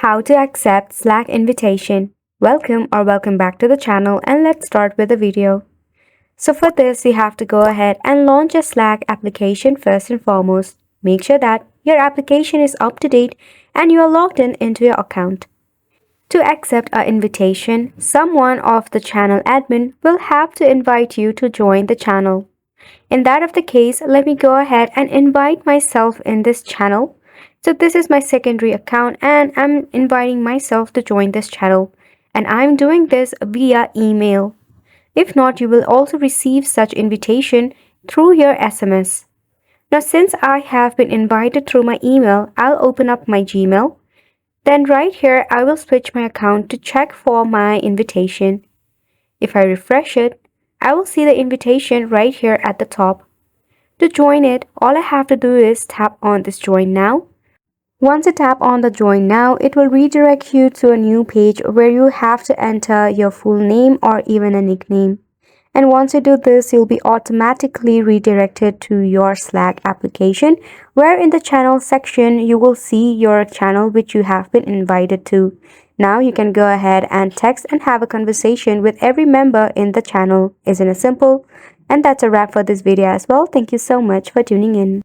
How to accept Slack invitation. Welcome back to the channel, and let's start with the video. So for this, you have to go ahead and launch a Slack application first and foremost. Make sure that your application is up to date and you are logged in into your account. To accept our invitation, someone of the channel admin will have to invite you to join the channel. In that of the case, let me go ahead and invite myself in this channel. So this is my secondary account and I'm inviting myself to join this channel. And I'm doing this via email. If not, you will also receive such invitation through your SMS. Now since I have been invited through my email, I'll open up my Gmail. Then right here, I will switch my account to check for my invitation. If I refresh it, I will see the invitation right here at the top. To join it, all I have to do is tap on this join now. Once you tap on the join now, it will redirect you to a new page where you have to enter your full name or even a nickname. And once you do this, you'll be automatically redirected to your Slack application, where in the channel section, you will see your channel which you have been invited to. Now you can go ahead and text and have a conversation with every member in the channel. Isn't it simple? And that's a wrap for this video as well. Thank you so much for tuning in.